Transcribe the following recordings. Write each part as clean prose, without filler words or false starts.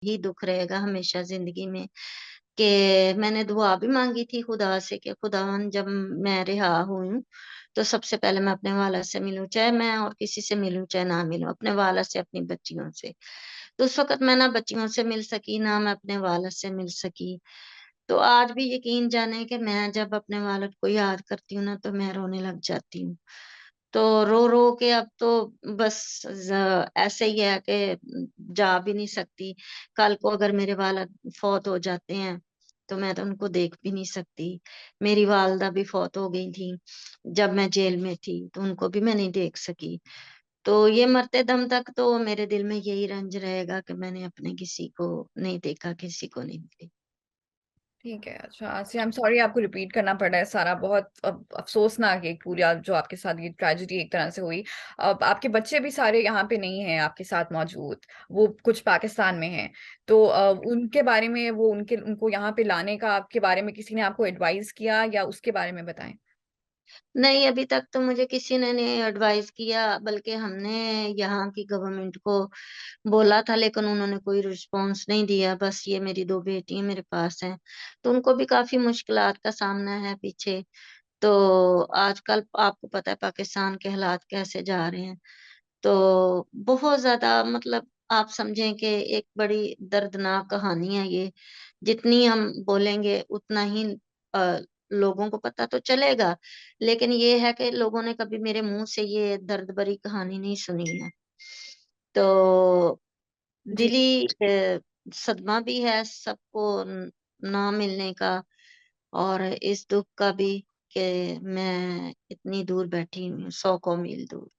ही दुःख रहेगा हमेशा ज़िंदगी में कि मैंने दुआ भी माँगी थी खुदा से कि खुदावन जब मैं रिहा हुई हूँ, तो सबसे पहले मैं अपने वालिद से मिलूँ, चाहे मैं और किसी से मिलूँ, चाहे ना मिलूँ, अपने वालिद से, अपनी बच्चियों से। तो उस वक़्त मैं ना बच्चियों से मिल सकी, ना मैं अपने वालिद से मिल सकी। तो आज भी यकीन जाने कि मैं जब अपने वालिद को याद करती हूँ ना, तो मैं रोने लग जाती हूँ। तो रो-रो के अब तो बस ऐसे ही है कि जा भी नहीं सकती। कल को अगर मेरे वालिद फ़ौत हो जाते हैं, तो मैं तो उनको देख भी नहीं सकती। मेरी वालिदा भी फ़ौत हो गई थी, जब मैं जेल में थी, तो उनको भी मैं नहीं देख सकी। तो ये मरते दम तक तो मेरे दिल में यही रंज रहेगा कि मैंने अपने किसी को नहीं देखा, किसी को नहीं मिली। ठीक है, अच्छा सी आई एम सॉरी आपको रिपीट करना पड़ रहा है सारा बहुत अफ़सोसनाक है पूरा जो आपके साथ ये ट्रेजेडी एक तरह से हुई। अब आपके बच्चे भी सारे यहाँ पे नहीं हैं आपके साथ मौजूद, वो कुछ पाकिस्तान में हैं। तो उनके बारे में वो उनके उनको यहाँ पे लाने का आपके बारे में किसी ने आपको एडवाइस किया या उसके बारे में बताएँ? नहीं, अभी तक तो मुझे किसी ने नहीं एडवाइस किया, बल्कि हमने यहाँ की गवर्नमेंट को बोला था, लेकिन उन्होंने कोई रिस्पॉन्स नहीं दिया। बस ये मेरी 2 बेटियाँ मेरे पास हैं, तो उनको भी काफ़ी मुश्किलात का सामना है पीछे। तो आजकल आपको पता है पाकिस्तान के हालात कैसे जा रहे हैं। तो बहुत ज़्यादा मतलब आप समझें कि एक बड़ी दर्दनाक कहानी है ये। जितनी हम बोलेंगे उतना ही अ, लोगों को पता तो चलेगा, लेकिन ये है कि लोगों ने कभी मेरे मुँह से ये दर्द भरी कहानी नहीं सुनी है। तो जी। दिली सदमा भी है सबको ना मिलने का और इस दुःख का भी कि मैं इतनी दूर बैठी हुई हूँ, 100 मील दूर।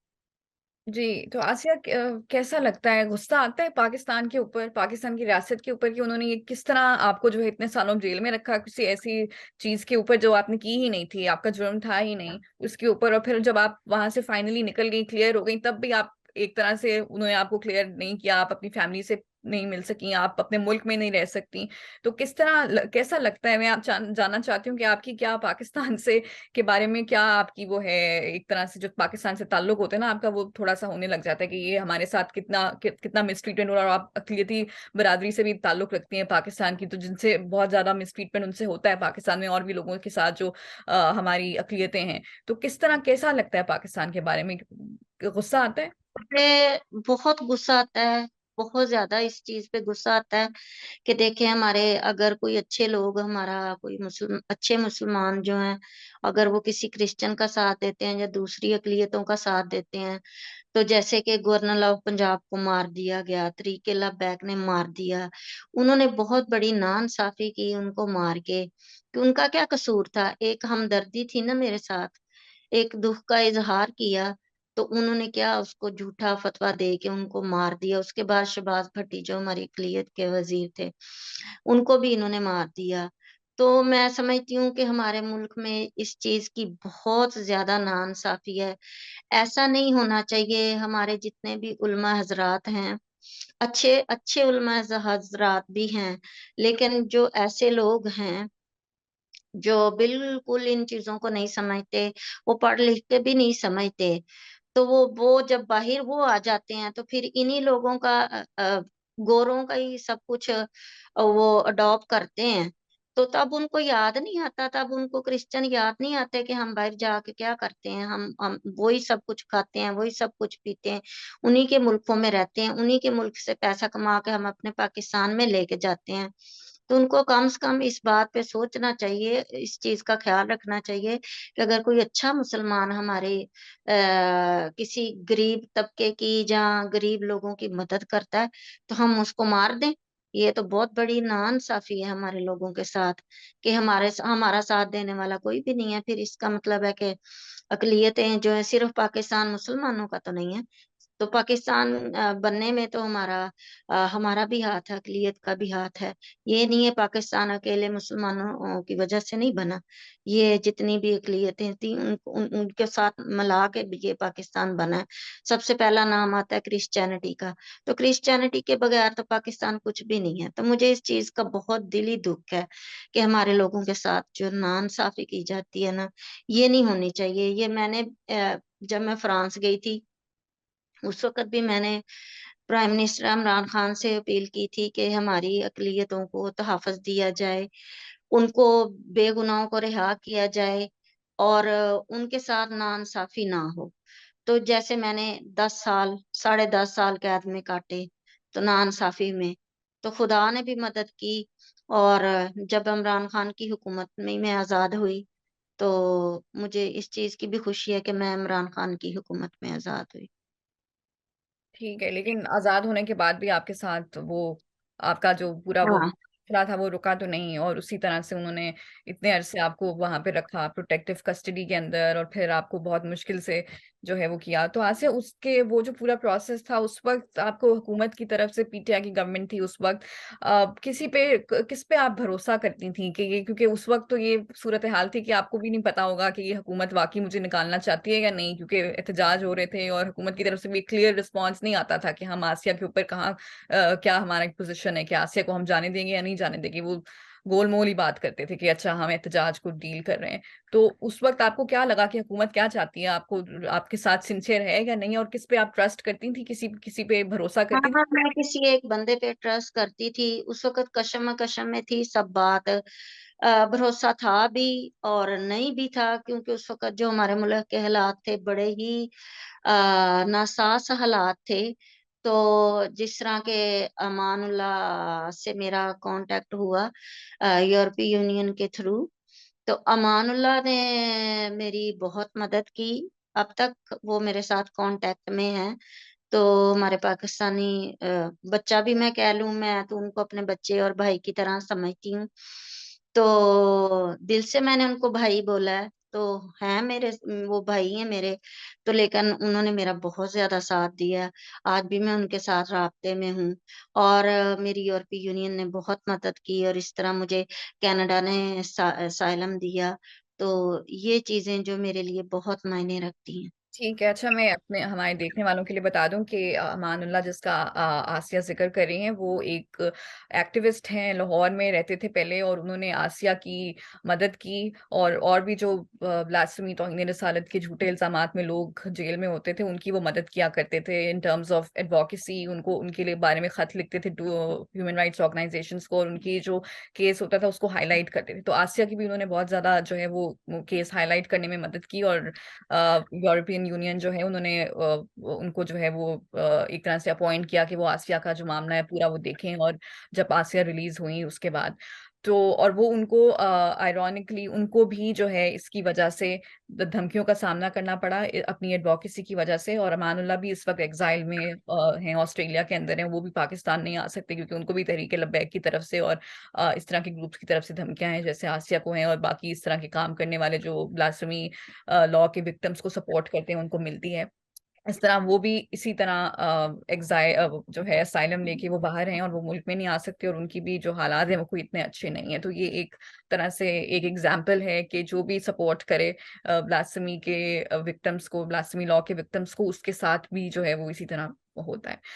जी, तो आसिया कैसा लगता है, गुस्सा आता है पाकिस्तान के ऊपर, पाकिस्तान की रियासत के ऊपर कि उन्होंने ये किस तरह आपको जो है इतने सालों जेल में रखा, किसी ऐसी चीज़ के ऊपर जो आपने की ही नहीं थी, आपका जुर्म था ही नहीं, उसके ऊपर और फिर जब आप वहाँ से फाइनली निकल गई, क्लियर हो गई, तब भी आप एक तरह से उन्होंने आपको क्लियर नहीं किया, आप अपनी फैमिली से नहीं मिल सकीं, आप अपने मुल्क में नहीं रह सकतीं। तो किस तरह कैसा लगता है? मैं आप जानना चाहती हूँ कि आपकी क्या पाकिस्तान से के बारे में क्या आपकी वो है एक तरह से जो पाकिस्तान से ताल्लुक होता है ना आपका वो थोड़ा-सा होने लग जाता है कि ये हमारे साथ कितना मिसट्रीटमेंट हो रहा है और आप अक़लियती बिरादरी से भी ताल्लुक रखती हैं पाकिस्तान की, तो जिनसे बहुत ज़्यादा मिसट्रीटमेंट उनसे होता है पाकिस्तान में और भी लोगों के साथ जो हमारी अक़लियतें हैं। तो किस तरह कैसा लगता है पाकिस्तान के बारे में? गुस्सा आता है? मुझे बहुत गुस्सा आता है, बहुत ज़्यादा इस चीज़ पे गुस्सा आता है कि देखिए हमारे अगर कोई अच्छे लोग हमारा कोई अच्छे मुसलमान जो हैं, अगर वो किसी क्रिश्चियन का साथ देते हैं या दूसरी अक़लियतों का साथ देते हैं, तो जैसे कि गवर्नर ऑफ पंजाब को मार दिया गया, तरीक़-ए-अल्लाह बैग ने मार दिया। उन्होंने बहुत बड़ी नाइंसाफ़ी की उनको मार के, कि उनका क्या कसूर था? एक हमदर्दी थी ना मेरे साथ, एक दुःख का इज़हार किया, तो उन्होंने क्या उसको झूठा फ़तवा दे के उनको मार दिया। उसके बाद शहबाज़ भट्टी जो हमारी अक़लियत के वज़ीर थे, उनको भी इन्होंने मार दिया। तो मैं समझती हूँ कि हमारे मुल्क में इस चीज़ की बहुत ज़्यादा नाइंसाफ़ी है। ऐसा नहीं होना चाहिए, हमारे जितने भी उलमा हज़रात हैं, अच्छे अच्छे उलमा हज़रात भी हैं, लेकिन जो ऐसे लोग हैं, जो बिल्कुल इन चीज़ों को नहीं समझते, वो पढ़ लिख के भी नहीं समझते, तो वो जब बाहिर वो आ जाते हैं, तो फिर इन्हीं लोगों का गोरों का ही सब कुछ वो अडॉप्ट करते हैं। तो तब उनको याद नहीं आता, तब उनको क्रिश्चियन याद नहीं आते कि हम बाहर जाके क्या करते हैं, हम वही सब कुछ खाते हैं, वही सब कुछ पीते हैं, उन्हीं के मुल्कों में रहते हैं, उन्हीं के मुल्क से पैसा कमा के हम अपने पाकिस्तान में लेके जाते हैं। तो उनको कम से कम इस बात पे सोचना चाहिए, इस चीज़ का ख़्याल रखना चाहिए कि अगर कोई अच्छा मुसलमान हमारे किसी गरीब तबके की या गरीब लोगों की मदद करता है, तो हम उसको मार दें। ये तो बहुत बड़ी नाइंसाफ़ी है हमारे लोगों के साथ कि हमारा साथ देने वाला कोई भी नहीं है। फिर इसका मतलब है कि अक़लियतें जो हैं सिर्फ़ पाकिस्तान मुसलमानों का तो नहीं है। तो पाकिस्तान बनने में तो हमारा भी हाथ है, अक़लियत का भी हाथ है। ये नहीं है पाकिस्तान अकेले मुसलमानों की वजह से नहीं बना। ये जितनी भी अक़लियतें थी उनके साथ मिला के भी ये पाकिस्तान बना है। सबसे पहला नाम आता है क्रिश्चियनिटी का, तो क्रिश्चियनिटी के बगैर तो पाकिस्तान कुछ भी नहीं है। तो मुझे इस चीज़ का बहुत दिली दुःख है कि हमारे लोगों के साथ जो नाइंसाफ़ी की जाती है ना, ये नहीं होनी चाहिए। ये मैंने जब मैं फ्रांस गई थी, उस वक़्त भी मैंने प्राइम मिनिस्टर इमरान खान से अपील की थी कि हमारी अक़लियतों को तहफ़्फ़ुज़ दिया जाए, उनको बेगुनाहों को रिहा किया जाए और उनके साथ नाइंसाफ़ी ना हो। तो जैसे मैंने 10 साल, साढ़े 10 साल कैद में काटे, तो नाइंसाफ़ी में, तो खुदा ने भी मदद की और जब इमरान खान की हुकूमत में मैं आज़ाद हुई, तो मुझे इस चीज़ की भी खुशी है कि मैं इमरान खान की हुकूमत में आज़ाद हुई। ठीक है, लेकिन आज़ाद होने के बाद भी आपके साथ वो आपका जो पूरा वो हाँ। सिलसिला था वो रुका तो नहीं और उसी तरह से उन्होंने इतने अरसे आपको वहाँ पे रखा प्रोटेक्टिव कस्टडी के अंदर और फिर आपको बहुत मुश्किल से जो है वो किया। तो आज से उसके वो जो पूरा प्रोसेस था उस वक़्त आपको हुकूमत की तरफ से पीटीआई की गवर्नमेंट थी उस वक़्त किसी पे क किस पे आप भरोसा करती थी कि ये क्योंकि उस वक़्त तो ये सूरत-ए-हाल थी कि आपको भी नहीं पता होगा कि ये हुकूमत वाक़ई मुझे निकालना चाहती है या नहीं क्योंकि एहतजाज हो रहे थे और हुकूमत की तरफ से भी क्लियर रिस्पॉन्स नहीं आता था कि हम आसिया के ऊपर कहाँ क्या हमारा पोज़ीशन है कि आसिया को हम जाने देंगे या नहीं जाने देंगे। वो गोल-मोल ही बात करते थे कि अच्छा हम एहतजाज को डील कर रहे हैं। तो उस वक़्त आपको क्या लगा कि हुकूमत क्या चाहती है? आपको आपके साथ सिंसियर है या नहीं और किस पे आप ट्रस्ट करती थी? किसी किसी पे भरोसा हाँ, करती थी? हाँ, मैं किसी एक बंदे पे ट्रस्ट करती थी, उस वक़्त कशम-कशम में थी सब बात। भरोसा था भी और नहीं भी था क्योंकि उस वक़्त जो हमारे मुल्क के हालात थे बड़े ही नासाज़ हालात थे। तो जिस तरह के अमानुल्लाह से मेरा कॉन्टैक्ट हुआ यूरोपीय यूनियन के थ्रू, तो अमानुल्लाह ने मेरी बहुत मदद की। अब तक वो मेरे साथ कॉन्टैक्ट में हैं। तो हमारे पाकिस्तानी बच्चा भी मैं कह लूँ, मैं तो उनको अपने बच्चे और भाई की तरह समझती हूँ। तो दिल से मैंने उनको भाई बोला है, तो हैं मेरे वो भाई हैं मेरे, तो लेकिन उन्होंने मेरा बहुत ज़्यादा साथ दिया। आज भी मैं उनके साथ राब्ते में हूँ और मेरी यूरोपीय यूनियन ने बहुत मदद की और इस तरह मुझे कनाडा ने असाइलम दिया। तो ये चीज़ें जो मेरे लिए बहुत मायने रखती हैं। ठीक है, अच्छा मैं अपने हमारे देखने वालों के लिए बता दूँ कि अमानुल्लाह जिसका आसिया ज़िक्र कर रही हैं, वो एक एक्टिविस्ट हैं, लाहौर में रहते थे पहले और उन्होंने आसिया की मदद की और भी जो ब्लास्फेमी तौहीन रिसालत के झूठे इल्ज़ामात में लोग जेल में होते थे, उनकी वो मदद किया करते थे इन टर्म्स ऑफ एडवोकेसी उनको उनके लिए बारे में ख़त लिखते थे टू ह्यूमन राइट्स ऑर्गनाइज़ेशंस को और उनकी जो केस होता था उसको हाइलाइट करते थे। तो आसिया की भी उन्होंने बहुत ज़्यादा जो है वो केस हाइलाइट करने में मदद की और यूरोपियन यूनियन जो है उन्होंने उनको जो है वो एक तरह से अपॉइंट किया कि वो आसिया का जो मामला है पूरा वो देखें और जब आसिया रिलीज़ हुई उसके बाद तो और वो उनको आयरॉनिकली उनको भी जो है इसकी वजह से धमकियों का सामना करना पड़ा अपनी एडवोकेसी की वजह से और अमानुल्लाह भी इस वक्त एग्जाइल में हैं ऑस्ट्रेलिया के अंदर हैं वो भी पाकिस्तान नहीं आ सकते क्योंकि उनको भी तहरीक लब्बैक की तरफ से और इस तरह के ग्रुप्स की तरफ से धमकियां हैं जैसे आसिया को हैं और बाकी इस तरह के काम करने वाले जो ब्लास्फेमी लॉ के विक्टिम्स को सपोर्ट करते हैं उनको मिलती है। इस तरह वो भी इसी तरह जो है असाइलम लेके वो बाहर हैं और वो मुल्क में नहीं आ सकते और उनकी भी जो हालात हैं वो कोई इतने अच्छे नहीं है। तो ये एक तरह से एक एग्जाम्पल है कि जो भी सपोर्ट करे ब्लास्फेमी के विक्टिम्स को ब्लास्फेमी लॉ के विक्टिम्स को उसके साथ भी जो है वो इसी तरह होता है।